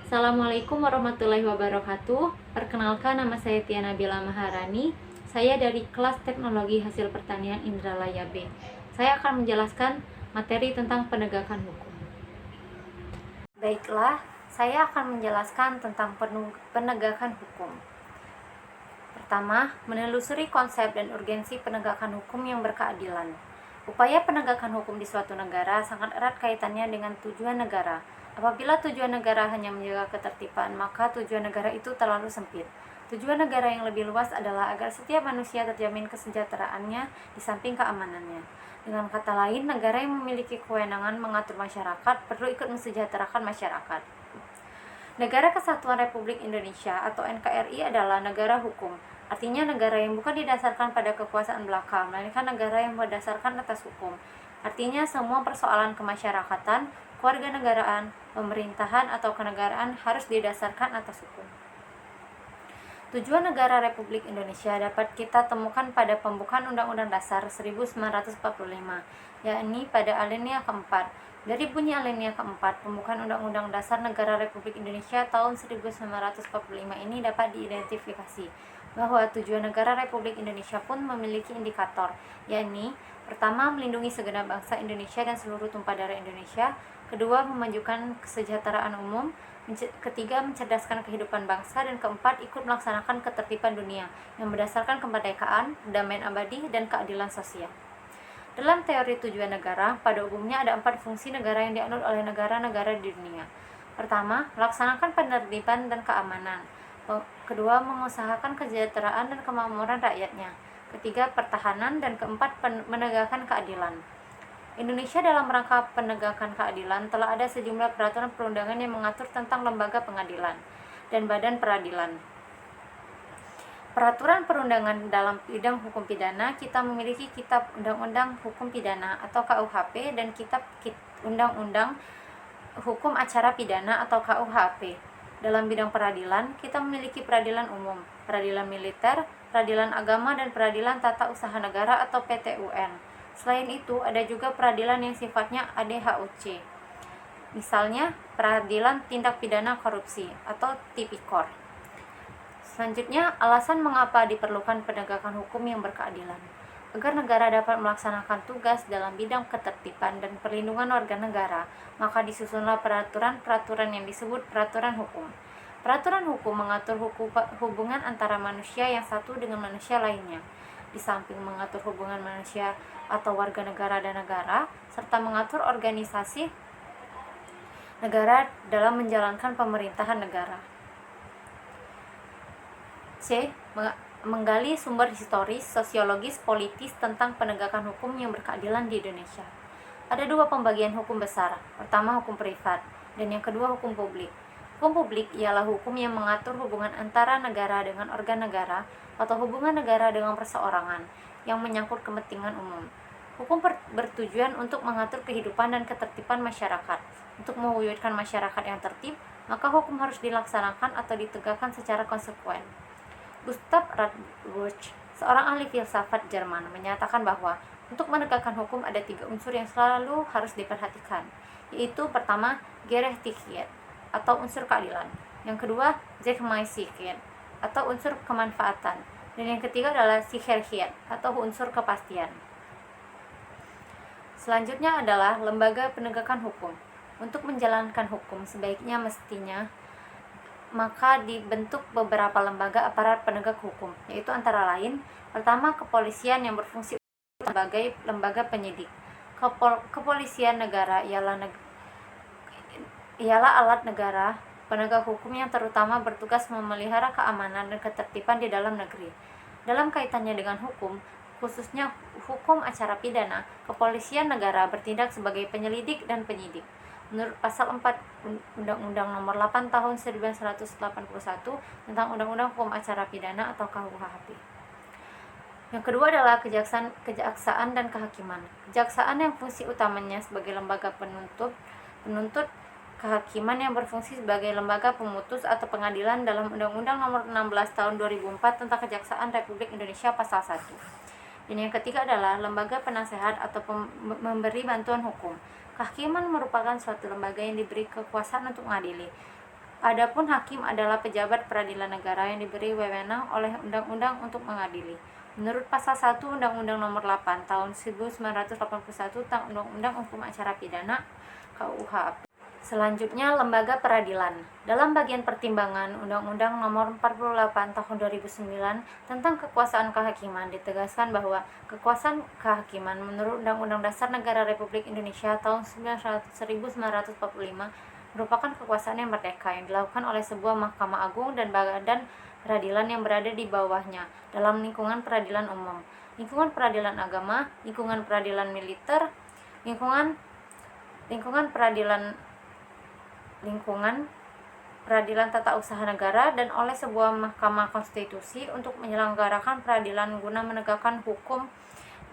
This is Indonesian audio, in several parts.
Assalamualaikum warahmatullahi wabarakatuh. Perkenalkan, nama saya Tia Nabila Maharani. Saya dari kelas Teknologi Hasil Pertanian Indralaya B. Saya akan menjelaskan materi tentang penegakan hukum. Baiklah, saya akan menjelaskan tentang penegakan hukum. Pertama, menelusuri konsep dan urgensi penegakan hukum yang berkeadilan. Upaya penegakan hukum di suatu negara sangat erat kaitannya dengan tujuan negara. Apabila tujuan negara hanya menjaga ketertiban, maka tujuan negara itu terlalu sempit. Tujuan negara yang lebih luas adalah agar setiap manusia terjamin kesejahteraannya di samping keamanannya. Dengan kata lain, negara yang memiliki kewenangan mengatur masyarakat perlu ikut mensejahterakan masyarakat. Negara Kesatuan Republik Indonesia atau NKRI adalah negara hukum. Artinya negara yang bukan didasarkan pada kekuasaan belaka, melainkan negara yang berdasarkan atas hukum. Artinya semua persoalan kemasyarakatan, kewarganegaraan, pemerintahan atau kenegaraan harus didasarkan atas hukum. Tujuan negara Republik Indonesia dapat kita temukan pada pembukaan Undang-Undang Dasar 1945, yakni pada alinea keempat. Dari bunyi alinea keempat, pembukaan Undang-Undang Dasar Negara Republik Indonesia tahun 1945 ini dapat diidentifikasi bahwa tujuan negara Republik Indonesia pun memiliki indikator, yakni pertama, melindungi segenap bangsa Indonesia dan seluruh tumpah darah Indonesia. Kedua, memajukan kesejahteraan umum. Ketiga, mencerdaskan kehidupan bangsa. Dan keempat, ikut melaksanakan ketertiban dunia yang berdasarkan kemerdekaan, kedamaian abadi, dan keadilan sosial. Dalam teori tujuan negara, pada umumnya ada 4 fungsi negara yang dianut oleh negara-negara di dunia. Pertama, melaksanakan penertiban dan keamanan. Kedua, mengusahakan kesejahteraan dan kemakmuran rakyatnya. Ketiga, pertahanan. Dan keempat, menegakkan keadilan. Indonesia dalam rangka penegakan keadilan telah ada sejumlah peraturan perundangan yang mengatur tentang lembaga pengadilan dan badan peradilan. Peraturan perundangan dalam bidang hukum pidana, kita memiliki Kitab Undang-Undang Hukum Pidana atau KUHP dan Kitab Undang-Undang Hukum Acara Pidana atau KUHP. Dalam bidang peradilan, kita memiliki peradilan umum, peradilan militer, peradilan agama, dan peradilan tata usaha negara atau PTUN. Selain itu, ada juga peradilan yang sifatnya ADHUC. Misalnya, peradilan tindak pidana korupsi atau Tipikor. Selanjutnya, alasan mengapa diperlukan penegakan hukum yang berkeadilan. Agar negara dapat melaksanakan tugas dalam bidang ketertiban dan perlindungan warga negara, maka disusunlah peraturan-peraturan yang disebut peraturan hukum. Peraturan hukum mengatur hubungan antara manusia yang satu dengan manusia lainnya. Di samping mengatur hubungan manusia atau warga negara dan negara, serta mengatur organisasi negara dalam menjalankan pemerintahan negara. C. Menggali sumber historis, sosiologis, politis tentang penegakan hukum yang berkeadilan di Indonesia. Ada 2 pembagian hukum besar. Pertama, hukum privat, dan yang kedua, hukum publik. Hukum publik ialah hukum yang mengatur hubungan antara negara dengan organ negara atau hubungan negara dengan perseorangan yang menyangkut kepentingan umum. Hukum bertujuan untuk mengatur kehidupan dan ketertiban masyarakat. Untuk mewujudkan masyarakat yang tertib, maka hukum harus dilaksanakan atau ditegakkan secara konsekuen. Gustav Radbruch, seorang ahli filsafat Jerman, menyatakan bahwa untuk menegakkan hukum ada 3 unsur yang selalu harus diperhatikan, yaitu pertama, Gerechtigkeit atau unsur keadilan, yang kedua, Rechtmäßigkeit atau unsur kemanfaatan, dan yang ketiga adalah Sicherheit atau unsur kepastian. Selanjutnya adalah lembaga penegakan hukum. Untuk menjalankan hukum sebaiknya mestinya maka dibentuk beberapa lembaga aparat penegak hukum, yaitu antara lain, pertama, kepolisian yang berfungsi sebagai lembaga penyidik. Kepolisian negara ialah alat negara penegak hukum yang terutama bertugas memelihara keamanan dan ketertiban di dalam negeri. Dalam kaitannya dengan hukum, khususnya hukum acara pidana, kepolisian negara bertindak sebagai penyelidik dan penyidik. Menurut pasal 4 Undang-Undang Nomor 8 Tahun 1981 tentang Undang-Undang Hukum Acara Pidana atau KUHP. Yang kedua adalah kejaksaan dan kehakiman. Kejaksaan yang fungsi utamanya sebagai lembaga penuntut, kehakiman yang berfungsi sebagai lembaga pemutus atau pengadilan dalam Undang-Undang Nomor 16 Tahun 2004 tentang Kejaksaan Republik Indonesia Pasal 1. Dan yang ketiga adalah lembaga penasehat atau memberi bantuan hukum. Kehakiman merupakan suatu lembaga yang diberi kekuasaan untuk mengadili. Adapun hakim adalah pejabat peradilan negara yang diberi wewenang oleh undang-undang untuk mengadili. Menurut pasal 1 Undang-Undang Nomor 8 Tahun 1981 tentang Undang-Undang Hukum Acara Pidana (KUHP). Selanjutnya, lembaga peradilan. Dalam bagian pertimbangan Undang-Undang Nomor 48 Tahun 2009 tentang kekuasaan kehakiman ditegaskan bahwa kekuasaan kehakiman menurut Undang-Undang Dasar Negara Republik Indonesia tahun 1945 merupakan kekuasaan yang merdeka yang dilakukan oleh sebuah Mahkamah Agung dan badan peradilan yang berada di bawahnya dalam lingkungan peradilan umum, lingkungan peradilan agama, lingkungan peradilan militer, lingkungan peradilan tata usaha negara, dan oleh sebuah Mahkamah Konstitusi untuk menyelenggarakan peradilan guna menegakkan hukum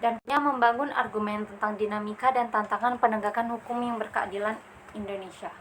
dan membangun argumen tentang dinamika dan tantangan penegakan hukum yang berkeadilan Indonesia.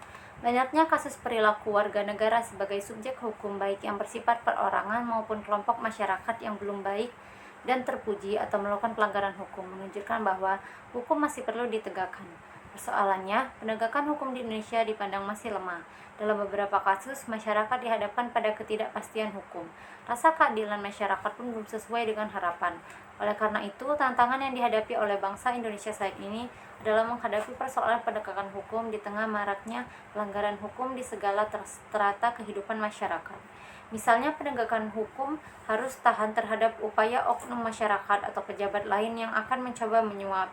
Banyaknya kasus perilaku warga negara sebagai subjek hukum baik yang bersifat perorangan maupun kelompok masyarakat yang belum baik dan terpuji atau melakukan pelanggaran hukum menunjukkan bahwa hukum masih perlu ditegakkan. Persoalannya, penegakan hukum di Indonesia dipandang masih lemah. Dalam beberapa kasus, masyarakat dihadapkan pada ketidakpastian hukum. Rasa keadilan masyarakat pun belum sesuai dengan harapan. Oleh karena itu, tantangan yang dihadapi oleh bangsa Indonesia saat ini adalah menghadapi persoalan penegakan hukum di tengah maraknya pelanggaran hukum di segala strata kehidupan masyarakat. Misalnya, penegakan hukum harus tahan terhadap upaya oknum masyarakat atau pejabat lain yang akan mencoba menyuap.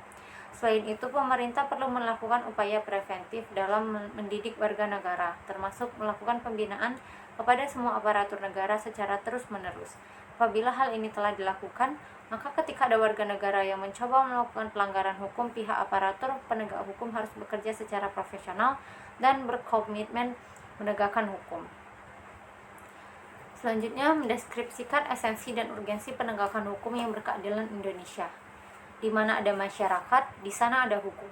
Selain itu, pemerintah perlu melakukan upaya preventif dalam mendidik warga negara, termasuk melakukan pembinaan kepada semua aparatur negara secara terus-menerus. Apabila hal ini telah dilakukan, maka ketika ada warga negara yang mencoba melakukan pelanggaran hukum, pihak aparatur penegak hukum harus bekerja secara profesional dan berkomitmen menegakkan hukum. Selanjutnya, mendeskripsikan esensi dan urgensi penegakan hukum yang berkeadilan Indonesia. Di mana ada masyarakat, di sana ada hukum.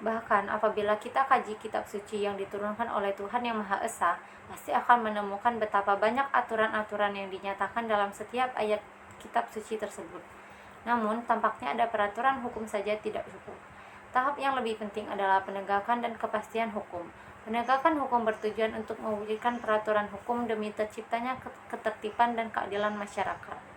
Bahkan apabila kita kaji kitab suci yang diturunkan oleh Tuhan Yang Maha Esa, pasti akan menemukan betapa banyak aturan-aturan yang dinyatakan dalam setiap ayat kitab suci tersebut. Namun, tampaknya ada peraturan hukum saja tidak cukup. Tahap yang lebih penting adalah penegakan dan kepastian hukum. Penegakan hukum bertujuan untuk mewujudkan peraturan hukum demi terciptanya ketertiban dan keadilan masyarakat.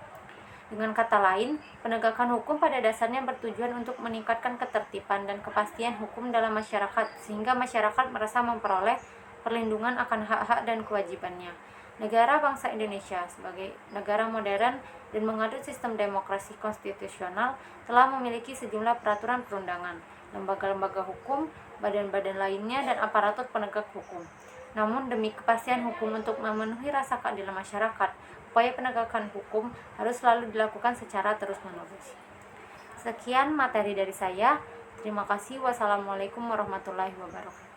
Dengan kata lain, penegakan hukum pada dasarnya bertujuan untuk meningkatkan ketertiban dan kepastian hukum dalam masyarakat, sehingga masyarakat merasa memperoleh perlindungan akan hak-hak dan kewajibannya. Negara bangsa Indonesia sebagai negara modern dan mengadut sistem demokrasi konstitusional telah memiliki sejumlah peraturan perundangan, lembaga-lembaga hukum, badan-badan lainnya, dan aparatur penegak hukum. Namun, demi kepastian hukum untuk memenuhi rasa keadilan masyarakat, upaya penegakan hukum harus selalu dilakukan secara terus-menerus. Sekian materi dari saya. Terima kasih. Wassalamualaikum warahmatullahi wabarakatuh.